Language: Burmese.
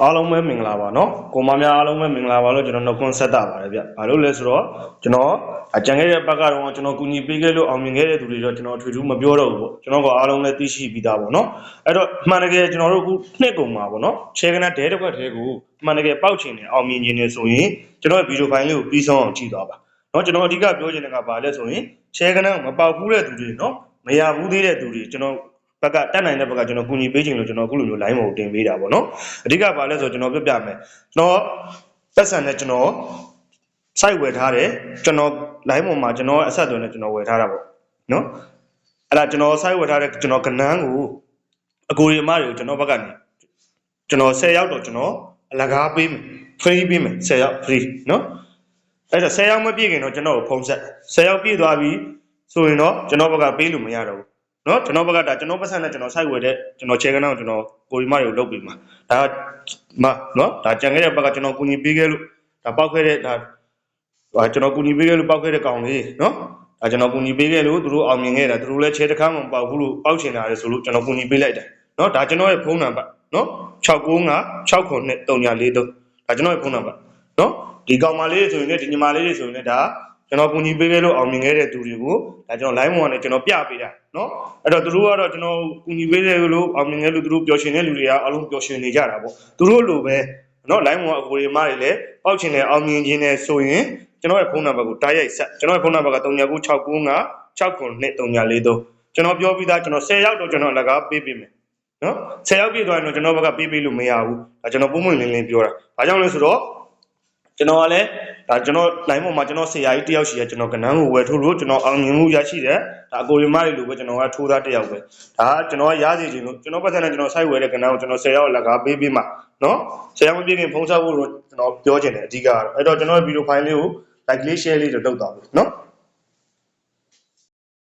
အားလုံးပဲမင်္ဂလာပါเนาะကိုမများအားလုံးပဲမင်္ဂလာပါလို့ကျွန်တော်နှုတ်ခွန်းဆက်တာပါတယ်ဗျဘာလို့လဲဆိုတော့ကျွန်တော်အကြံခဲ့တဲ့ဘက်ကတော့ကျွန်တော်ကူညီပေးခဲ့လို့အောင်မြင်ခဲ့တဲ့သူတွေတော့ကျွန်တော်ထွေထူးမပြောတော့ဘူးပေါ့ကျွန်တော်ကအားလုံးလည်းသိရှိပြီးသားပေါ့เนาะအဲ့တော့မှန်တကယ်ကျွန်တော်တို့အခုနှစ်ကုန်မှာပေါ့เนาะချဲကနဒဲတစ်ခွက်တည်းကိုမှန်တကယ်ပေါက်ချင်တယ်အောင်မြင်ခြင်းနေဆိုရင်ကျွန်တော်ဗီဒီယိုဖိုင်လေးကိုပြီးဆုံးအောင်ကြည့်သွားပါเนาะကျွန်တော်အဓိကပြောချင်တဲ့ကဘာလဲဆိုရင်ချဲကနကိုမပေါက်ဘူးတဲ့သူတွေเนาะမရဘူးသေးတဲ့သူတွေကျွန်တော်ဘက်ကတက်နိုင်တဲ့ဘက်ကကျွန်တော်ကူညီပေးခြင်းလို့ကျွန်တော်အခုလိုမျိုး line ပေါ်တင်ပေးတာပေါ့နော်အဓိကဘာလဲဆိုတော့ကျွန်တော်ပြပြမယ်ကျွန်တော်ပတ်စံနဲ့ကျွန်တော် site ဝယ်ထားတယ်ကျွန်တော် line ပေါ်မှာကျွန်တော်အဆက်အသွယ်နဲ့ကျွန်တော်ဝယ်ထားတာပေါ့နော်အဲ့ဒါကျွန်တော် site ဝယ်ထားတဲ့ကျွန်တော်ကနန်းကိုအကိုရီအမတွေကိုကျွန်တော်ဘက်ကနေကျွန်တော်10ရောက်တော့ကျွန်တော်အလကားပေးမယ် free ပေးမယ်10ရောက် free နော်အဲ့ဒါ10ရောက်မပြည့်ခင်တော့ကျွန်တော်ကိုဖုန်းဆက်10ရောက်ပြည့်သွားပြီဆိုရင်တော့ကျွန်တော်ဘက်ကပေးလို့မရတော့ဘူးနော်ကျွန်တော်ဘက်ကဒါကျွန်တော်ပတ်စံနဲ့ကျွန်တော် site ဝယ်တဲ့ကျွန်တော် check ကနန်းကိုကျွန်တော်ကိုရီမတွေကိုလုပ်ပေးမှာဒါမနော်ဒါကြံခဲ့တဲ့ဘက်ကကျွန်တော်ကူညီပေးခဲ့လို့ဒါပောက်ခဲ့တဲ့ဒါကျွန်တော်ကူညီပေးခဲ့လို့ပောက်ခဲ့တဲ့ကောင်လေးနော်ဒါကျွန်တော်ကူညီပေးခဲ့လို့သူတို့အောင်မြင်ခဲ့တာသူတို့လည်း check တစ်ခါမှမပေါက်ဘူးလို့ပောက်ချင်တာလေဆိုလို့ကျွန်တော်ကူညီပေးလိုက်တယ်နော်ဒါကျွန်တော်ရဲ့ဖုန်းနံပါတ်နော်695 692 343ဒါကျွန်တော်ရဲ့ဖုန်းနံပါတ်နော်ဒီကောင်မလေးဆိုရင်လည်းဒီညီမလေးတွေဆိုရင်လည်းဒါကျွန်တော်ကူညီပေးခဲ့လို့အောင်မြင်ခဲ့တဲ့သူတွေကိုဒါကျွန်တော် line ပေါ်ကနေကျွန်တော်ပြပေးတာနော်အဲ့တော့သူတို့ကတော့ကျွန်တော်ကူညီပေးတယ်လို့အောင်မြင်ခဲ့လို့သူတို့ပျော်ရွှင်တဲ့လူတွေကအလုံးပျော်ရွှင်နေကြတာပေါ့သူတို့လိုပဲနော် line ပေါ်အကိုတွေမတွေလည်းပေါက်ချင်တယ်အောင်မြင်ခြင်းနဲ့ဆိုရင်ကျွန်တော်ရဲ့ဖုန်းနံပါတ်ကိုတားရိုက်ဆက်ကျွန်တော်ရဲ့ဖုန်းနံပါတ်က399695 692 343ကျွန်တော်ပြောပြီးသားကျွန်တော်10ရောက်တော့ကျွန်တော်လကားပေးပေးမယ်နော်10ရောက်ပြည့်သွားရင်တော့ကျွန်တော်ဘက်ကပေးလို့မရဘူးဒါကျွန်တော်ပုံမှန်လင်းလင်းပြောတာဘာကြောင့်လဲဆိုတော့ကျွန်တော်ကလည်းဒါကျွန်တော် line ပေါ်မှာကျွန်တော်ဆရာကြီးတယောက်ရှိရကျွန်တော်ကနန်းကိုဝယ်ထိုးလို့ကျွန်တော်အောင်မြင်မှုရရှိတယ်ဒါအကိုရီမတွေလိုပဲကျွန်တော်ကထိုးသားတယောက်ပဲဒါကျွန်တော်ရရစီခြင်းလို့ကျွန်တော်ပတ်သက်နဲ့ကျွန်တော် site ဝယ်တဲ့ကနန်းကိုကျွန်တော်10ရောက်လကားပေးပေးမှာနော်10ရောက်မပြည့်ခင်ဖုန်းဆက်ဖို့တော့ကျွန်တော်ပြောချင်တယ်အဓိကကတော့အဲ့တော့ကျွန်တော်ဗီဒီယိုဖိုင်လေးကို like လေး share လေးတော့လုပ်သွားပြီနော်